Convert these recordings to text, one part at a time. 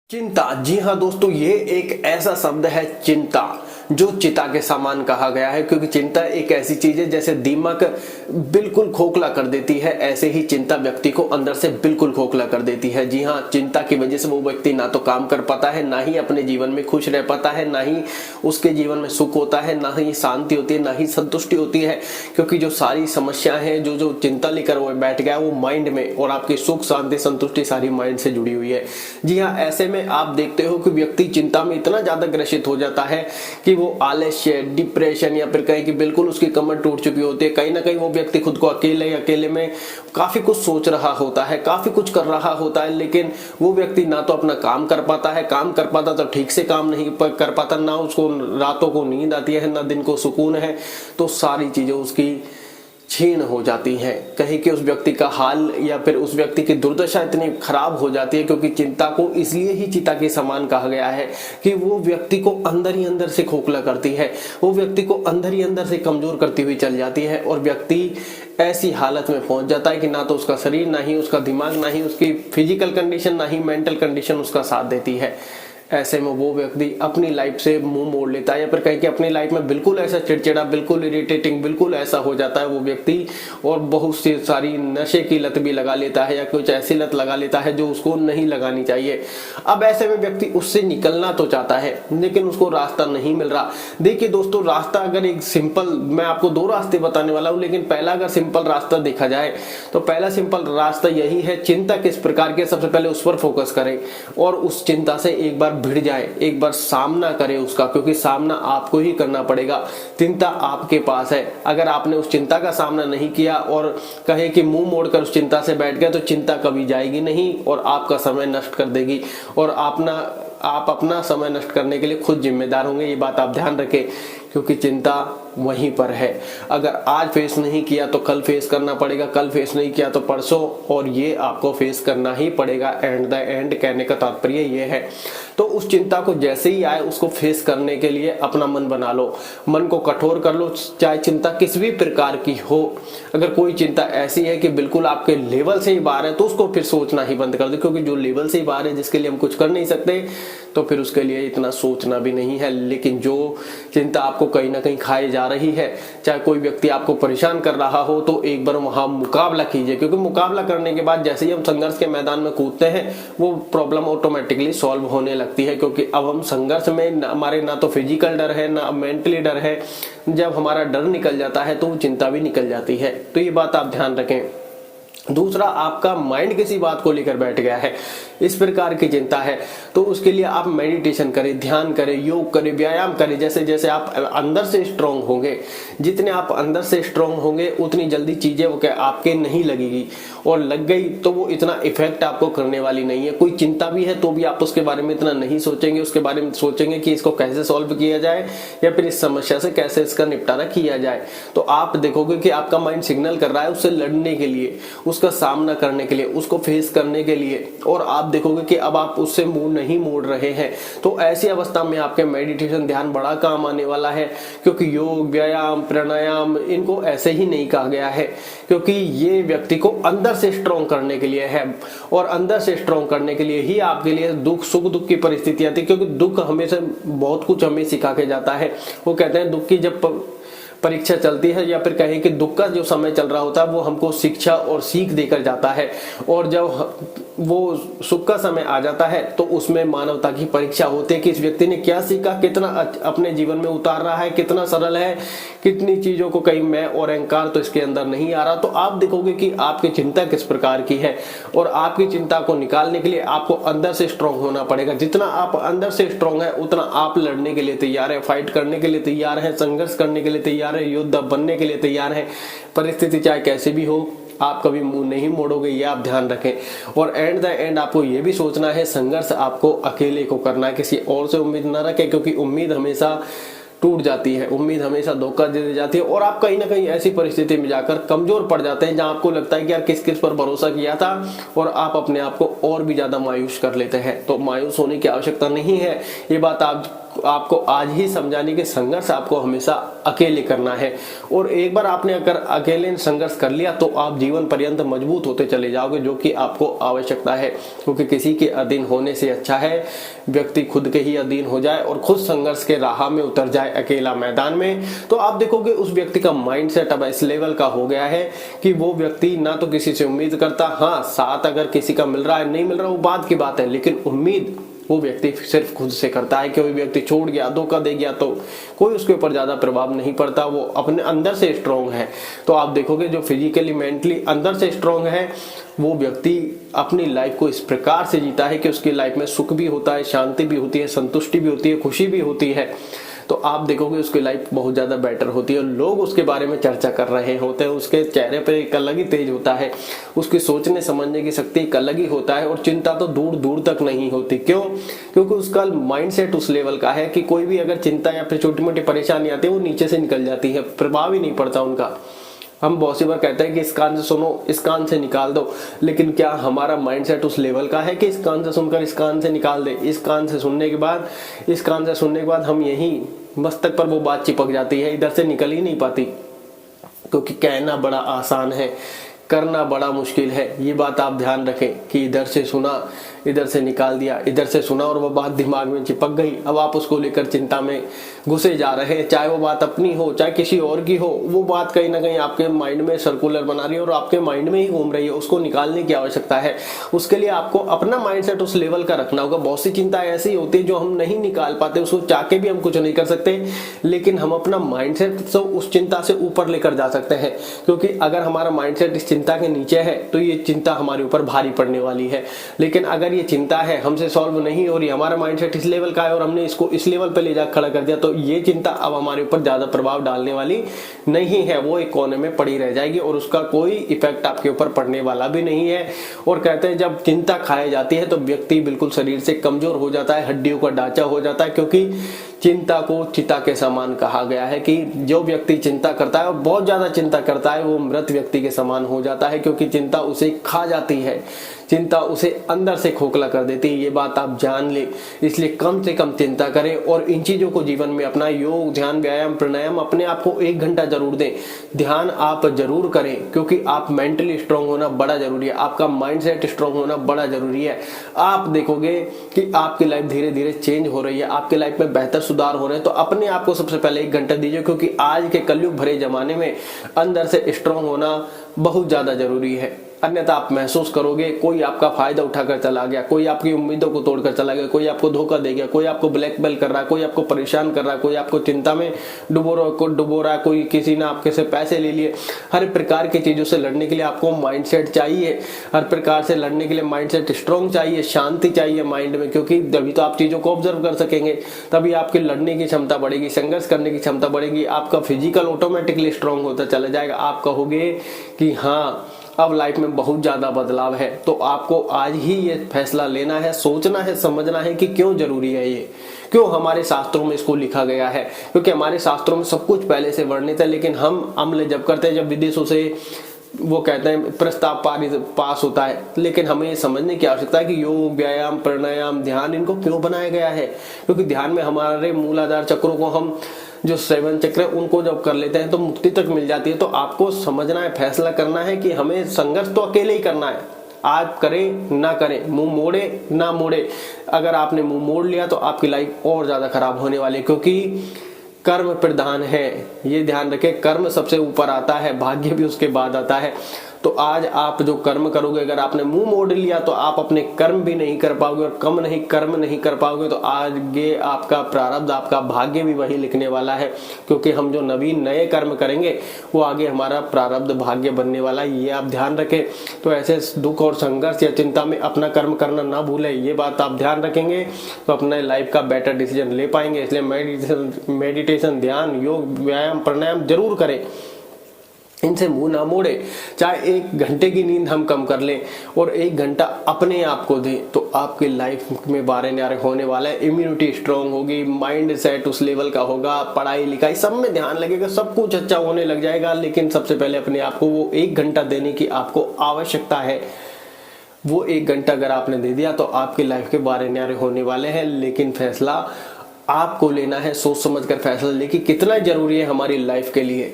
चिंता। जी हाँ दोस्तों, ये एक ऐसा शब्द है चिंता जो चिता के समान कहा गया है, क्योंकि चिंता एक ऐसी चीज है जैसे दीमक बिल्कुल खोखला कर देती है, ऐसे ही चिंता व्यक्ति को अंदर से बिल्कुल खोखला कर देती है। जी हाँ, चिंता की वजह से वो व्यक्ति ना तो काम कर पाता है, ना ही अपने जीवन में खुश रह पाता है, ना ही उसके जीवन में सुख होता है, ना ही शांति होती है, ना ही संतुष्टि होती है, क्योंकि जो सारी समस्याएं हैं, जो चिंता लेकर वो बैठ गया वो माइंड में, और आपकी सुख शांति संतुष्टि सारी माइंड से जुड़ी हुई है। जी हाँ, ऐसे में आप देखते हो कि व्यक्ति चिंता में इतना ज्यादा ग्रसित हो जाता है कि वो आलस्य, डिप्रेशन, या फिर कहीं कि बिल्कुल उसकी कमर टूट चुकी होती है। कहीं ना कहीं वो व्यक्ति खुद को अकेले में काफी कुछ सोच रहा होता है, काफी कुछ कर रहा होता है, लेकिन वो व्यक्ति ना तो अपना काम कर पाता है, काम कर पाता तो ठीक से काम नहीं कर पाता, ना उसको रातों को नींद आती है, ना दिन को सुकून है, तो सारी चीजें उसकी छीन हो जाती हैं। कहीं कि उस व्यक्ति का हाल या फिर उस व्यक्ति की दुर्दशा इतनी खराब हो जाती है, क्योंकि चिंता को इसलिए ही चिता के समान कहा गया है कि वो व्यक्ति को अंदर ही अंदर से खोखला करती है, वो व्यक्ति को अंदर ही अंदर से कमजोर करती हुई चल जाती है, और व्यक्ति ऐसी हालत में पहुंच जाता है कि ना तो उसका शरीर, ना ही उसका दिमाग, ना ही उसकी फिजिकल कंडीशन, ना ही मेंटल कंडीशन उसका साथ देती है। ऐसे में वो व्यक्ति अपनी लाइफ से मुंह मोड़ लेता है, या फिर कहीं कि अपनी लाइफ में बिल्कुल ऐसा चिड़चिड़ा, बिल्कुल इरिटेटिंग, बिल्कुल ऐसा हो जाता है वो व्यक्ति, और बहुत सी सारी नशे की लत भी लगा लेता है, या कुछ ऐसी लत लगा लेता है जो उसको नहीं लगानी चाहिए। अब ऐसे में व्यक्ति उससे निकलना तो चाहता है, लेकिन उसको रास्ता नहीं मिल रहा। देखिए दोस्तों, रास्ता अगर एक सिंपल, मैं आपको दो रास्ते बताने वाला हूं, लेकिन पहला अगर सिंपल रास्ता देखा जाए तो पहला सिंपल रास्ता यही है, चिंता किस प्रकार की, सबसे पहले उस पर फोकस करें और उस चिंता से एक बार भिड़ जाए, एक बार सामना करे उसका, क्योंकि सामना आपको ही करना पड़ेगा। चिंता आपके पास है, अगर आपने उस चिंता का सामना नहीं किया और कहे कि मुंह मोड़कर उस चिंता से बैठ गए, तो चिंता कभी जाएगी नहीं और आपका समय नष्ट कर देगी, और आप अपना समय नष्ट करने के लिए खुद जिम्मेदार होंगे। ये बात आप ध्यान रखें, क्योंकि चिंता वहीं पर है। अगर आज फेस नहीं किया तो कल फेस करना पड़ेगा, कल फेस नहीं किया तो परसों, और ये आपको फेस करना ही पड़ेगा। एंड द एंड कहने का तात्पर्य ये है। तो उस चिंता को जैसे ही आए उसको फेस करने के लिए अपना मन बना लो, मन को कठोर कर लो, चाहे चिंता किस भी प्रकार की हो। अगर कोई चिंता ऐसी है कि बिल्कुल आपके लेवल से ही बाहर है, तो उसको फिर सोचना ही बंद कर दो, क्योंकि जो लेवल से ही बाहर है, जिसके लिए हम कुछ कर नहीं सकते, तो फिर उसके लिए इतना सोचना भी नहीं है। लेकिन जो चिंता आपको कहीं ना कहीं खाए जा रही है, चाहे कोई व्यक्ति आपको परेशान कर रहा हो, तो एक बार वहां मुकाबला कीजिए, क्योंकि मुकाबला करने के बाद जैसे ही हम संघर्ष के मैदान में कूदते हैं, वो प्रॉब्लम ऑटोमेटिकली सॉल्व होने लगती है, क्योंकि अब हम संघर्ष में हमारे ना तो फिजिकल डर है, ना मेंटली डर है। जब हमारा डर निकल जाता है तो वो चिंता भी निकल जाती है। तो ये बात आप ध्यान रखें। दूसरा, आपका माइंड किसी बात को लेकर बैठ गया है, इस प्रकार की चिंता है, तो उसके लिए आप मेडिटेशन करें, ध्यान करें, योग करें, व्यायाम करें। जैसे जैसे आप अंदर से स्ट्रांग होंगे, जितने आप अंदर से स्ट्रांग होंगे, उतनी जल्दी चीजें वो क्या आपके नहीं लगेगी, और लग गई तो वो इतना इफेक्ट आपको करने वाली नहीं है। कोई चिंता भी है तो भी आप उसके बारे में इतना नहीं सोचेंगे, उसके बारे में सोचेंगे कि इसको कैसे सॉल्व किया जाए, या फिर इस समस्या से कैसे इसका निपटारा किया जाए। तो आप देखोगे कि आपका माइंड सिग्नल कर रहा है उससे लड़ने के लिए, उसका सामना करने के लिए, उसको फेस करने के लिए, और आप देखोगे कि अब आप उससे मुंह नहीं मोड़ रहे हैं। तो ऐसी अवस्था में आपके मेडिटेशन, ध्यान बड़ा काम आने वाला है, क्योंकि योग, व्यायाम, प्राणायाम, इनको ऐसे ही नहीं कहा गया है, क्योंकि ये व्यक्ति को अंदर से स्ट्रांग करने के लिए है, और अंदर से स्ट्रांग करने के लिए ही आपके लिए दुख, सुख दुख की परिस्थिति आती है, क्योंकि दुख हमेशा बहुत कुछ हमें सिखा के जाता है। वो कहते हैं दुख की जब परीक्षा चलती है, या फिर कहें कि दुख का जो समय चल रहा होता है, वो हमको शिक्षा और सीख देकर जाता है, और जब वो सुख का समय आ जाता है तो उसमें मानवता की परीक्षा होती है कि इस व्यक्ति ने क्या सीखा, कितना अपने जीवन में उतार रहा है, कितना सरल है, कितनी चीजों को कहीं मैं और अहंकार तो इसके अंदर नहीं आ रहा। तो आप देखोगे कि आपकी चिंता किस प्रकार की है, और आपकी चिंता को निकालने के लिए आपको अंदर से स्ट्रांग होना पड़ेगा। जितना आप अंदर से स्ट्रांग है, उतना आप लड़ने के लिए तैयार है, फाइट करने के लिए तैयार है, संघर्ष करने के लिए तैयार है, योद्धा बनने के लिए तैयार है। परिस्थिति चाहे कैसी भी हो, आप कभी मुंह नहीं मोड़ोगे, ये आप ध्यान रखें। और एंड द एंड आपको ये भी सोचना है, संघर्ष आपको अकेले को करना है, किसी और से उम्मीद ना रखें, क्योंकि उम्मीद हमेशा टूट जाती है, उम्मीद हमेशा धोखा दे जाती है, और आप कहीं ना कहीं ऐसी परिस्थिति में जाकर कमजोर पड़ जाते हैं, जहां आपको लगता है कि यार किस किस पर भरोसा किया था, और आप अपने आप को और भी ज्यादा मायूस कर लेते हैं। तो मायूस होने की आवश्यकता नहीं है, ये बात आप आपको आज ही समझाने की संघर्ष आपको हमेशा अकेले करना है। और एक बार आपने अगर अकेले संघर्ष कर लिया तो आप जीवन पर्यंत मजबूत होते चले जाओगे, जो कि आपको आवश्यकता है। क्योंकि किसी के अधीन होने से अच्छा है व्यक्ति खुद के ही अधीन हो जाए और खुद संघर्ष के राह में उतर जाए अकेला मैदान में। तो आप देखोगे उस व्यक्ति का माइंडसेट अब इस लेवल का हो गया है कि वो व्यक्ति ना तो किसी से उम्मीद करता, हाँ साथ अगर किसी का मिल रहा है नहीं मिल रहा वो बात की बात है, लेकिन उम्मीद वो व्यक्ति सिर्फ खुद से करता है। कि कोई व्यक्ति छोड़ गया, धोखा दे गया तो कोई उसके ऊपर ज्यादा प्रभाव नहीं पड़ता, वो अपने अंदर से स्ट्रांग है। तो आप देखोगे जो फिजिकली मेंटली अंदर से स्ट्रांग है वो व्यक्ति अपनी लाइफ को इस प्रकार से जीता है कि उसकी लाइफ में सुख भी होता है, शांति भी होती है, संतुष्टि भी होती है, खुशी भी होती है। तो आप देखोगे उसकी लाइफ बहुत ज्यादा बेटर होती है। लोग उसके बारे में चर्चा कर रहे होते हैं, उसके चेहरे पे एक अलग ही तेज होता है, उसकी सोचने समझने की शक्ति एक अलग ही होता है, और चिंता तो दूर दूर तक नहीं होती। क्यों? क्योंकि उसका माइंडसेट उस लेवल का है कि कोई भी अगर चिंता या फिर छोटी मोटी परेशानी आती है वो नीचे से निकल जाती है, प्रभाव ही नहीं पड़ता उनका। हम बहुत सी बार कहते हैं कि इस कान से सुनो, इस कान से निकाल दो, लेकिन क्या हमारा माइंडसेट उस लेवल का है कि इस कान से सुनकर इस कान से निकाल दे? इस कान से सुनने के बाद, इस कान से सुनने के बाद हम यही मस्तक पर वो बात चिपक जाती है, इधर से निकल ही नहीं पाती। क्योंकि कहना बड़ा आसान है, करना बड़ा मुश्किल है। ये बात आप ध्यान रखें कि इधर से सुना, इधर से निकाल दिया, इधर से सुना और वो बात दिमाग में चिपक गई। अब आप उसको लेकर चिंता में घुसे जा रहे हैं, चाहे वो बात अपनी हो चाहे किसी और की हो, वो बात कहीं ना कहीं आपके माइंड में सर्कुलर बना रही है और आपके माइंड में ही घूम रही है। उसको निकालने की आवश्यकता है। उसके लिए आपको अपना माइंडसेट उस लेवल का रखना होगा। बहुत सी चिंता ऐसी होती है जो हम नहीं निकाल पाते, उसको चाह के भी हम कुछ नहीं कर सकते, लेकिन हम अपना माइंडसेट तो उस चिंता से ऊपर लेकर जा सकते हैं। क्योंकि अगर हमारा माइंडसेट इस चिंता के नीचे है तो ये चिंता हमारे ऊपर भारी पड़ने वाली है। लेकिन अगर ये चिंता है हमसे सॉल्व नहीं हो रही, हमारा माइंडसेट इस लेवल का है और हमने इसको इस लेवल पे ले जा खड़ा कर दिया, तो ये चिंता अब हमारे ऊपर ज्यादा प्रभाव डालने वाली नहीं है। वो एक कोने में पड़ी रह जाएगी और उसका कोई इफेक्ट आपके ऊपर पड़ने वाला भी नहीं है। और कहते हैं जब चिंता खाई जाती है तो व्यक्ति बिल्कुल शरीर से कमजोर हो जाता है, हड्डियों का ढांचा हो जाता है। क्योंकि चिंता को चिता के समान कहा गया है कि जो व्यक्ति चिंता करता है और बहुत ज्यादा चिंता करता है वो मृत व्यक्ति के समान हो जाता है। क्योंकि चिंता उसे खा जाती है, चिंता उसे अंदर से खोखला कर देती है। ये बात आप जान ले, इसलिए कम से कम चिंता करें और इन चीजों को जीवन में अपना योग, ध्यान, व्यायाम, प्राणायाम अपने आप को 1 घंटा जरूर दें। ध्यान आप जरूर करें क्योंकि आप मेंटली स्ट्रांग होना बड़ा जरूरी है, आपका माइंडसेट स्ट्रांग होना बड़ा जरूरी है। आप देखोगे कि आपकी लाइफ धीरे धीरे चेंज हो रही है, आपकी लाइफ में बेहतर सुधार हो रहे हैं। तो अपने आप को सबसे पहले 1 घंटा दीजिए, क्योंकि आज के कलयुग भरे जमाने में अंदर से स्ट्रांग होना बहुत ज्यादा जरूरी है। अन्यथा आप महसूस करोगे कोई आपका फायदा उठाकर चला गया, कोई आपकी उम्मीदों को तोड़कर चला गया, कोई आपको धोखा दे गया, कोई आपको ब्लैकमेल कर रहा है, कोई आपको परेशान कर रहा है, कोई आपको चिंता में डुबो रहा है, कोई किसी ने आपके से पैसे ले लिए। हर प्रकार की चीजों से लड़ने के लिए आपको माइंडसेट चाहिए, हर प्रकार से लड़ने के लिए माइंडसेट स्ट्रांग चाहिए, शांति चाहिए माइंड में। क्योंकि तभी तो आप चीजों को ऑब्जर्व कर सकेंगे, तभी आपकी लड़ने की क्षमता बढ़ेगी, संघर्ष करने की क्षमता बढ़ेगी, आपका फिजिकल ऑटोमेटिकली स्ट्रांग होता चला जाएगा। आप कहोगे कि हाँ अब लाइफ में बहुत ज्यादा बदलाव है। तो आपको आज ही ये फैसला लेना है, सोचना है, समझना है कि क्यों जरूरी है ये, क्यों हमारे शास्त्रों में इसको लिखा गया है। क्योंकि हमारे शास्त्रों में सब कुछ पहले से वर्णित है, लेकिन हम अमल जब करते हैं, जब विदेशों से वो कहते हैं प्रस्ताव पास होता है, लेकिन हमें ये समझने की आवश्यकता है कि योग, व्यायाम, प्राणायाम, ध्यान इनको क्यों बनाया गया है। क्योंकि ध्यान में हमारे मूलाधार चक्रों को हम जो 7 चक्र उनको जब कर लेते हैं तो मुक्ति तक मिल जाती है। तो आपको समझना है, फैसला करना है कि हमें संघर्ष तो अकेले ही करना है। आप करें ना करें, मुंह मोड़े ना मोड़े, अगर आपने मुंह मोड़ लिया तो आपकी लाइफ और ज्यादा खराब होने वाली है। क्योंकि कर्म प्रधान है, ये ध्यान रखें, कर्म सबसे ऊपर आता है, भाग्य भी उसके बाद आता है। तो आज आप जो कर्म करोगे, अगर आपने मुंह मोड़ लिया तो आप अपने कर्म भी नहीं कर पाओगे और कर्म नहीं कर पाओगे तो आगे आपका प्रारब्ध, आपका भाग्य भी वही लिखने वाला है। क्योंकि हम जो नवीन नए कर्म करेंगे वो आगे हमारा प्रारब्ध भाग्य बनने वाला है, ये आप ध्यान रखें। तो ऐसे दुख और संघर्ष या चिंता में अपना कर्म करना ना भूलें, ये बात आप ध्यान रखेंगे तो अपने लाइफ का बेटर डिसीजन ले पाएंगे। इसलिए मेडिटेशन, ध्यान, योग, व्यायाम, प्राणायाम जरूर करें, इनसे मुंह ना मोड़े। चाहे 1 घंटे की नींद हम कम कर लें और 1 घंटा अपने आप को दें तो आपकी लाइफ में बारे न्यारे होने वाला है। इम्यूनिटी स्ट्रांग होगी, माइंड सेट उस लेवल का होगा, पढ़ाई लिखाई सब में ध्यान लगेगा, सब कुछ अच्छा होने लग जाएगा। लेकिन सबसे पहले अपने आप को वो 1 घंटा देने की आपको आवश्यकता है। वो 1 घंटा अगर आपने दे दिया तो आपकी लाइफ के बारे न्यारे होने वाले हैं। लेकिन फैसला आपको लेना है सोच समझ कर फैसला लेके कितना जरूरी है हमारी लाइफ के लिए,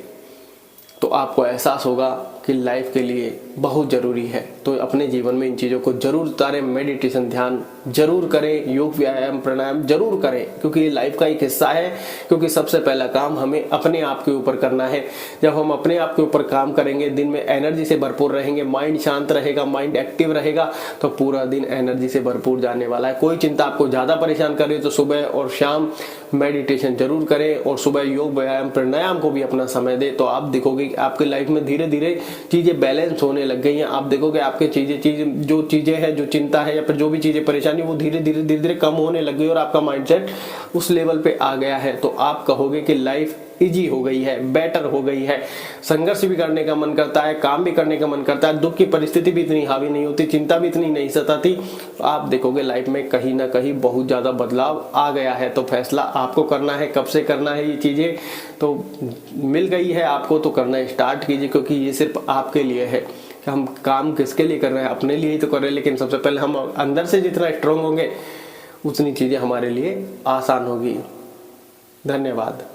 तो आपको एहसास होगा कि लाइफ के लिए बहुत ज़रूरी है। तो अपने जीवन में इन चीज़ों को जरूर उतारें, मेडिटेशन ध्यान जरूर करें, योग व्यायाम प्राणायाम जरूर करें, क्योंकि ये लाइफ का एक हिस्सा है। क्योंकि सबसे पहला काम हमें अपने आप के ऊपर करना है। जब हम अपने आप के ऊपर काम करेंगे, दिन में एनर्जी से भरपूर रहेंगे, माइंड शांत रहेगा, माइंड एक्टिव रहेगा, तो पूरा दिन एनर्जी से भरपूर जाने वाला है। कोई चिंता आपको ज़्यादा परेशान करे तो सुबह और शाम मेडिटेशन जरूर करें, और सुबह योग व्यायाम प्राणायाम को भी अपना समय दें। तो आप देखोगे कि आपकी लाइफ में धीरे धीरे चीज़ें बैलेंस होने लग गई हैं। आप देखोगे आपके जो चीज़ें हैं, जो चिंता है या फिर जो भी चीज़ें परेशानी, वो धीरे धीरे कम होने लग गई और आपका माइंडसेट उस लेवल पे आ गया है। तो आप कहोगे कि लाइफ इजी हो गई है, बेटर हो गई है, संघर्ष भी करने का मन करता है, काम भी करने का मन करता है, दुख की परिस्थिति भी इतनी हावी नहीं होती, चिंता भी इतनी नहीं सताती। आप देखोगे लाइफ में कहीं ना कहीं बहुत ज़्यादा बदलाव आ गया है। तो फैसला आपको करना है, कब से करना है। ये चीज़ें तो मिल गई है आपको, तो करना स्टार्ट कीजिए, क्योंकि ये सिर्फ आपके लिए है। कि हम काम किसके लिए कर रहे हैं, अपने लिए ही तो कर रहे हैं। लेकिन सबसे पहले हम अंदर से जितना स्ट्रांग होंगे, उतनी चीज़ें हमारे लिए आसान होगी। धन्यवाद।